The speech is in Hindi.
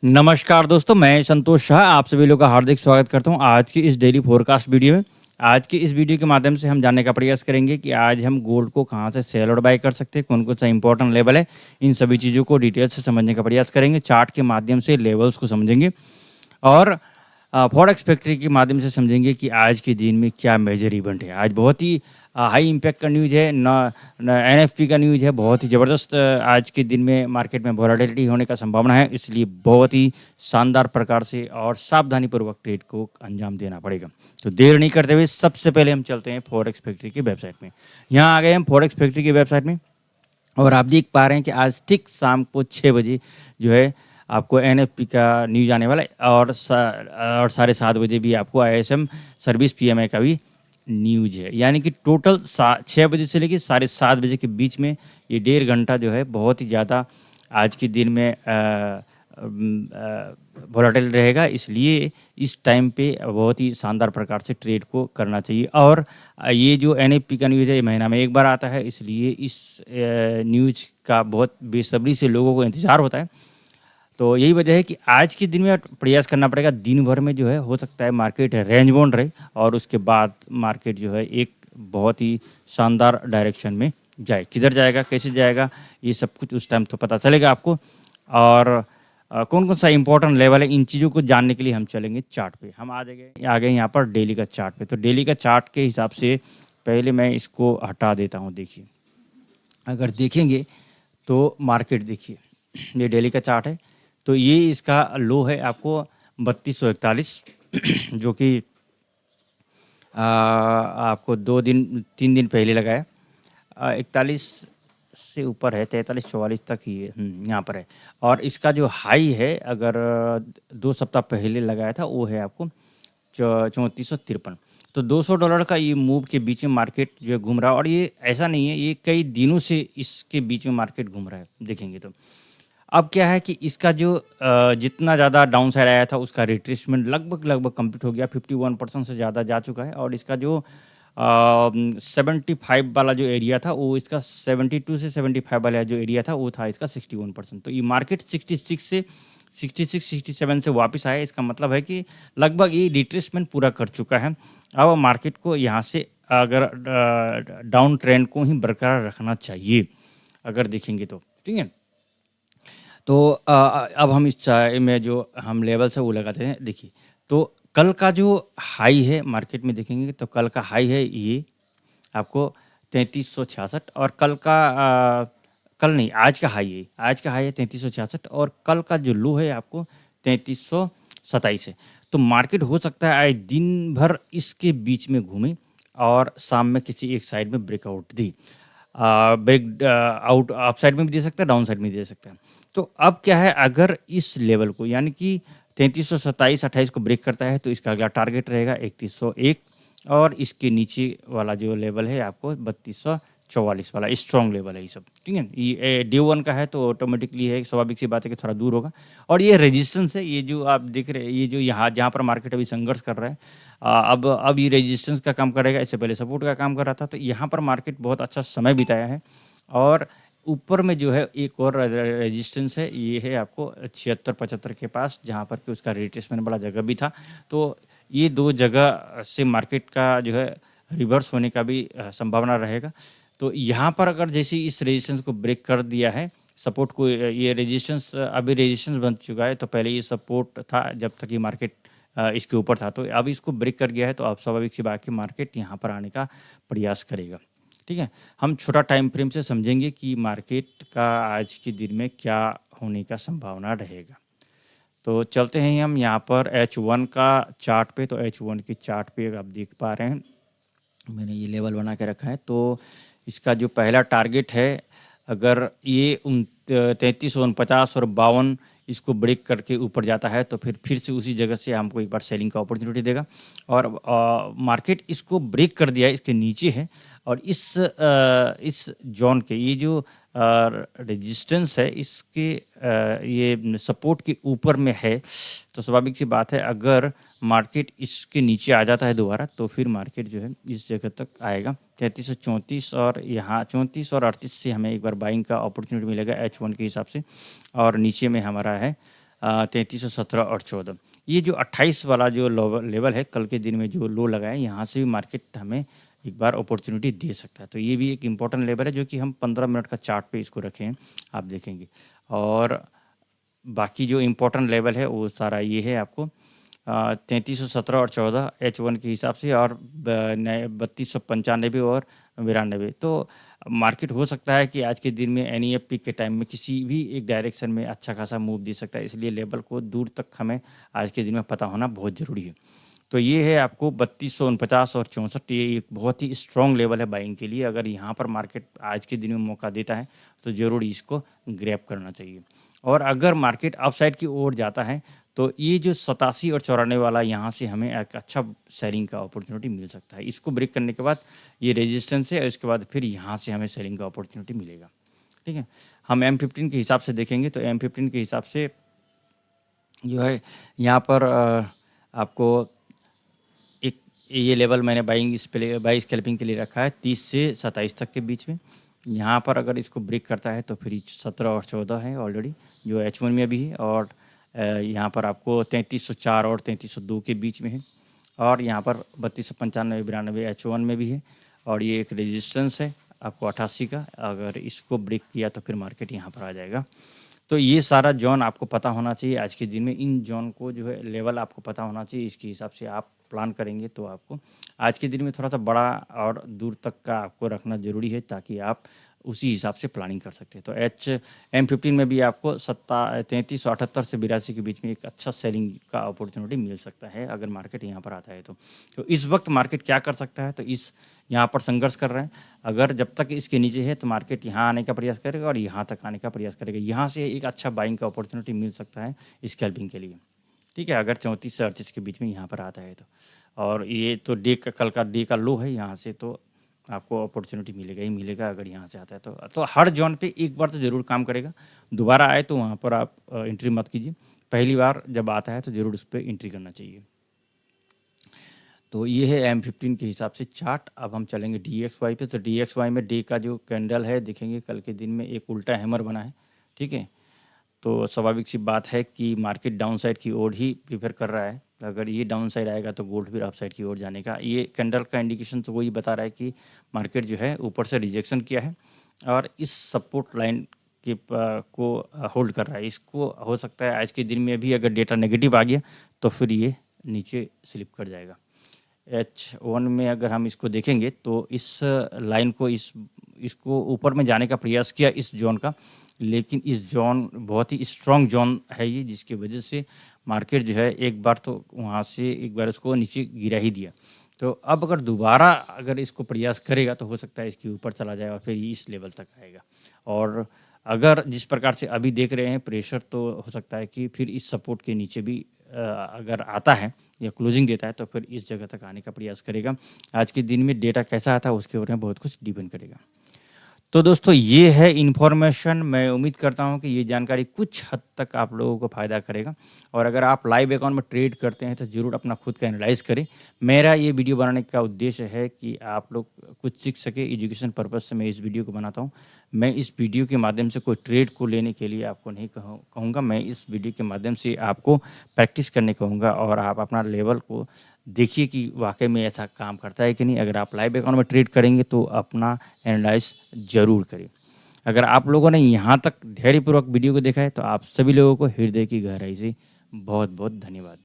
नमस्कार दोस्तों, मैं संतोष शाह आप सभी लोग का हार्दिक स्वागत करता हूं आज की इस डेली फोरकास्ट वीडियो में। आज की इस वीडियो के माध्यम से हम जानने का प्रयास करेंगे कि आज हम गोल्ड को कहां से सेल और बाय कर सकते हैं, कौन-कौन सा इंपॉर्टेंट लेवल है, इन सभी चीज़ों को डिटेल से समझने का प्रयास करेंगे। चार्ट के माध्यम से लेवल्स को समझेंगे और फॉरेक्स फैक्ट्री के माध्यम से समझेंगे कि आज के दिन में क्या मेजर इवेंट है। आज बहुत ही हाई इम्पैक्ट का न्यूज़ है, न एनएफपी का न्यूज़ है, बहुत ही ज़बरदस्त आज के दिन में मार्केट में वॉलेटिलिटी होने का संभावना है, इसलिए बहुत ही शानदार प्रकार से और सावधानीपूर्वक ट्रेड को अंजाम देना पड़ेगा। तो देर नहीं करते हुए सबसे पहले हम चलते हैं फॉरेक्स फैक्ट्री की वेबसाइट में। यहाँ आ गए हम फॉरेक्स फैक्ट्री की वेबसाइट में और आप देख पा रहे हैं कि आज ठीक शाम को 6 बजे जो है आपको एनएफपी का न्यूज़ आने वाला है और 7:30 बजे भी आपको आईएसएम सर्विस पीएमआई का भी न्यूज़ है। यानी कि टोटल 6 बजे से लेकर 7:30 बजे के बीच में ये 1.5 घंटा जो है बहुत ही ज़्यादा आज के दिन में वोलेटाइल रहेगा, इसलिए इस टाइम पे बहुत ही शानदार प्रकार से ट्रेड को करना चाहिए। और ये जो एनएफपी का न्यूज़ है ये महीना में एक बार आता है, इसलिए इस न्यूज़ का बहुत बेसब्री से लोगों को इंतज़ार होता है। तो यही वजह है कि आज के दिन में प्रयास करना पड़ेगा, दिन भर में जो है हो सकता है मार्केट रेंज बाउंड रहे और उसके बाद मार्केट जो है एक बहुत ही शानदार डायरेक्शन में जाए। किधर जाएगा, कैसे जाएगा, ये सब कुछ उस टाइम तो पता चलेगा आपको। और कौन कौन सा इंपॉर्टेंट लेवल है, इन चीज़ों को जानने के लिए हम चलेंगे चार्ट पे। हम आ गए यहाँ पर डेली का चार्ट पे। तो डेली का चार्ट के हिसाब से पहले मैं इसको हटा देता हूँ। देखिए, अगर देखेंगे तो मार्केट देखिए, ये डेली का चार्ट है। तो ये इसका लो है आपको 3241 जो कि आपको 3 दिन पहले लगाया। 41 से ऊपर है, 43-44 तक ही है, यहाँ पर है। और इसका जो हाई है अगर 2 सप्ताह पहले लगाया था वो है आपको 3453। तो $200 का ये मूव के बीच में मार्केट जो है घूम रहा है और ये ऐसा नहीं है, ये कई दिनों से इसके बीच में मार्केट घूम रहा है देखेंगे तो। अब क्या है कि इसका जो जितना ज़्यादा डाउन साइड आया था उसका रिट्रेसमेंट लगभग कंप्लीट हो गया, 51% से ज़्यादा जा चुका है। और इसका जो 75 वाला जो एरिया था वो इसका 72 से 75 वाला जो एरिया था वो था इसका 61%। तो ये मार्केट 66-67 से वापस आया, इसका मतलब है कि लगभग ये रिट्रेसमेंट पूरा कर चुका है। अब मार्केट को यहाँ से अगर डाउन ट्रेंड को ही बरकरार रखना चाहिए अगर देखेंगे तो, ठीक है। तो अब हम इस चाय में जो हम लेवल्स है वो लगाते हैं। देखिए, तो कल का जो हाई है मार्केट में देखेंगे तो कल का हाई है ये आपको 3366 और कल नहीं, आज का हाई है, आज का हाई है 3366 और कल का जो लो है आपको 3327 है। तो मार्केट हो सकता है आज दिन भर इसके बीच में घूमे और शाम में किसी एक साइड में ब्रेकआउट दी। ब्रेक आउट अप साइड में भी दे सकता है, डाउन साइड में भी दे सकता है। तो अब क्या है, अगर इस लेवल को यानी कि 3327-28 को ब्रेक करता है तो इसका अगला टारगेट रहेगा 3101 और इसके नीचे वाला जो लेवल है आपको 3244 वाला स्ट्रॉन्ग लेवल है। ये सब ठीक है, ये डे 1 का है तो ऑटोमेटिकली है, स्वाभाविक सी बात है कि थोड़ा दूर होगा। और ये रेजिस्टेंस है, ये जो आप देख रहे हैं, ये जो यहाँ जहाँ पर मार्केट अभी संघर्ष कर रहा है, अब ये रेजिस्टेंस का काम करेगा, इससे पहले सपोर्ट का काम कर रहा था। तो यहाँ पर मार्केट बहुत अच्छा समय बिताया है और ऊपर में जो है एक और रेजिस्टेंस है, ये है आपको 76-75 के पास, जहाँ पर कि उसका रिट्रेसमेंट बड़ा जगह भी था। तो ये 2 जगह से मार्केट का जो है रिवर्स होने का भी संभावना रहेगा। तो यहाँ पर अगर जैसे इस रेजिस्टेंस को ब्रेक कर दिया है, सपोर्ट को, ये रेजिस्टेंस अभी रेजिस्टेंस बन चुका है, तो पहले ये सपोर्ट था जब तक ये मार्केट इसके ऊपर था। तो अब इसको ब्रेक कर गया है तो अब स्वाभाविक सी बात है मार्केट यहाँ पर आने का प्रयास करेगा, ठीक है। हम छोटा टाइम फ्रेम से समझेंगे कि मार्केट का आज के दिन में क्या होने का संभावना रहेगा। तो चलते हैं हम यहाँ पर H1 का चार्ट पे। तो H1 की चार्ट पे आप देख पा रहे हैं, मैंने ये लेवल बना के रखा है। तो इसका जो पहला टारगेट है, अगर ये 3349 और 52 इसको ब्रेक करके ऊपर जाता है तो फिर से उसी जगह से हमको एक बार सेलिंग का अपॉर्चुनिटी देगा। और मार्केट इसको ब्रेक कर दिया है, इसके नीचे है और इस जोन के ये जो रेजिस्टेंस है इसके ये सपोर्ट के ऊपर में है। तो स्वाभाविक सी बात है अगर मार्केट इसके नीचे आ जाता है दोबारा तो फिर मार्केट जो है इस जगह तक आएगा 3334 और यहाँ 34 और 38 से हमें एक बार बाइंग का अपॉर्चुनिटी मिलेगा H1 के हिसाब से। और नीचे में हमारा है 3317 और 14। ये जो 28 वाला जो लेवल है, कल के दिन में जो लो लगा है, यहाँ से भी मार्केट हमें एक बार अपॉर्चुनिटी दे सकता है। तो ये भी एक इम्पोर्टेंट लेवल है जो कि हम 15 मिनट का चार्ट पे इसको रखे हैं, आप देखेंगे। और बाकी जो इम्पोर्टेंट लेवल है वो सारा ये है आपको 3317 और 14 H1 के हिसाब से, और 3295 और 92। तो मार्केट हो सकता है कि आज के दिन में NEFP के टाइम में किसी भी एक डायरेक्शन में अच्छा खासा मूव दे सकता है, इसलिए लेवल को दूर तक हमें आज के दिन में पता होना बहुत ज़रूरी है। तो ये है आपको 3249 और 64, ये एक बहुत ही स्ट्रॉन्ग लेवल है बाइंग के लिए। अगर यहाँ पर मार्केट आज के दिन में मौका देता है तो ज़रूर इसको ग्रैब करना चाहिए। और अगर मार्केट अपसाइड की ओर जाता है तो ये जो 87 और 94 वाला, यहाँ से हमें एक अच्छा सेलिंग का अपॉर्चुनिटी मिल सकता है। इसको ब्रेक करने के बाद ये रेजिस्टेंस है, और इसके बाद फिर यहाँ से हमें सेलिंग का अपॉर्चुनिटी मिलेगा। ठीक है, हम M15 के हिसाब से देखेंगे तो M15 के हिसाब से जो है यहाँ पर आपको एक ये लेवल मैंने बाइंग स्कैल्पिंग के लिए रखा है 30 से 27 तक के बीच में। यहाँ पर अगर इसको ब्रेक करता है तो फिर 17 और 14 है ऑलरेडी, जो H1 में भी है, और यहाँ पर आपको 3304 और 3302 के बीच में है, और यहाँ पर 3295 92 H1 में भी है, और ये एक रेजिस्टेंस है आपको 88 का। अगर इसको ब्रेक किया तो फिर मार्केट यहाँ पर आ जाएगा। तो ये सारा जोन आपको पता होना चाहिए आज के दिन में। इन जोन को जो है लेवल आपको पता होना चाहिए, इसके हिसाब से आप प्लान करेंगे तो आपको आज के दिन में थोड़ा सा बड़ा और दूर तक का आपको रखना ज़रूरी है, ताकि आप उसी हिसाब से प्लानिंग कर सकते हैं। तो M15 में भी आपको 3378 से 82 के बीच में एक अच्छा सेलिंग का अपॉर्चुनिटी मिल सकता है अगर मार्केट यहाँ पर आता है तो इस वक्त मार्केट क्या कर सकता है, तो इस यहाँ पर संघर्ष कर रहे हैं। अगर जब तक इसके नीचे है तो मार्केट यहाँ आने का प्रयास करेगा और यहाँ तक आने का प्रयास करेगा। यहाँ से एक अच्छा बाइंग का अपॉर्चुनिटी मिल सकता है स्कैल्पिंग के लिए। ठीक है, अगर 34 से 38 के बीच में यहाँ पर आता है तो। और ये तो कल का डे का लो है, यहाँ से तो आपको अपॉर्चुनिटी मिलेगा ही मिलेगा अगर यहाँ से आता है तो हर जोन पे एक बार तो ज़रूर काम करेगा। दोबारा आए तो वहाँ पर आप एंट्री मत कीजिए, पहली बार जब आता है तो ज़रूर उस पर एंट्री करना चाहिए। तो ये है M15 के हिसाब से चार्ट। अब हम चलेंगे DXY पे। तो DXY में डे का जो कैंडल है देखेंगे, कल के दिन में एक उल्टा हैमर बना है। ठीक है, तो स्वाभाविक सी बात है कि मार्केट डाउन साइड की ओर ही प्रीफर कर रहा है। अगर ये डाउन साइड आएगा तो गोल्ड फिर अप साइड की ओर जाने का, ये कैंडल का इंडिकेशन तो वही बता रहा है कि मार्केट जो है ऊपर से रिजेक्शन किया है और इस सपोर्ट लाइन के को होल्ड कर रहा है। इसको हो सकता है आज के दिन में भी अगर डेटा नेगेटिव आ गया तो फिर ये नीचे स्लिप कर जाएगा। H1 में अगर हम इसको देखेंगे तो इस लाइन को इसको ऊपर में जाने का प्रयास किया इस जोन का, लेकिन इस जोन बहुत ही स्ट्रॉन्ग जोन है ये, जिसकी वजह से मार्केट जो है एक बार तो वहाँ से एक बार उसको नीचे गिरा ही दिया। तो अब अगर दोबारा अगर इसको प्रयास करेगा तो हो सकता है इसके ऊपर चला जाए और फिर इस लेवल तक आएगा। और अगर जिस प्रकार से अभी देख रहे हैं प्रेशर, तो हो सकता है कि फिर इस सपोर्ट के नीचे भी अगर आता है या क्लोजिंग देता है तो फिर इस जगह तक आने का प्रयास करेगा। आज के दिन में डेटा कैसा आता है उसके ऊपर में बहुत कुछ डिपेंड करेगा। तो दोस्तों ये है इन्फॉर्मेशन। मैं उम्मीद करता हूँ कि ये जानकारी कुछ हद तक आप लोगों को फ़ायदा करेगा। और अगर आप लाइव अकाउंट में ट्रेड करते हैं तो ज़रूर अपना खुद का एनालाइज करें। मेरा ये वीडियो बनाने का उद्देश्य है कि आप लोग कुछ सीख सके, एजुकेशन पर्पज़ से मैं इस वीडियो को बनाता हूँ। मैं इस वीडियो के माध्यम से कोई ट्रेड को लेने के लिए आपको नहीं कहूँगा, मैं इस वीडियो के माध्यम से आपको प्रैक्टिस करने कहूँगा और आप अपना लेवल को देखिए कि वाकई में ऐसा काम करता है कि नहीं। अगर आप लाइव अकाउंट में ट्रेड करेंगे तो अपना एनालाइज ज़रूर करें। अगर आप लोगों ने यहाँ तक धैर्यपूर्वक वीडियो को देखा है तो आप सभी लोगों को हृदय की गहराई से बहुत बहुत धन्यवाद।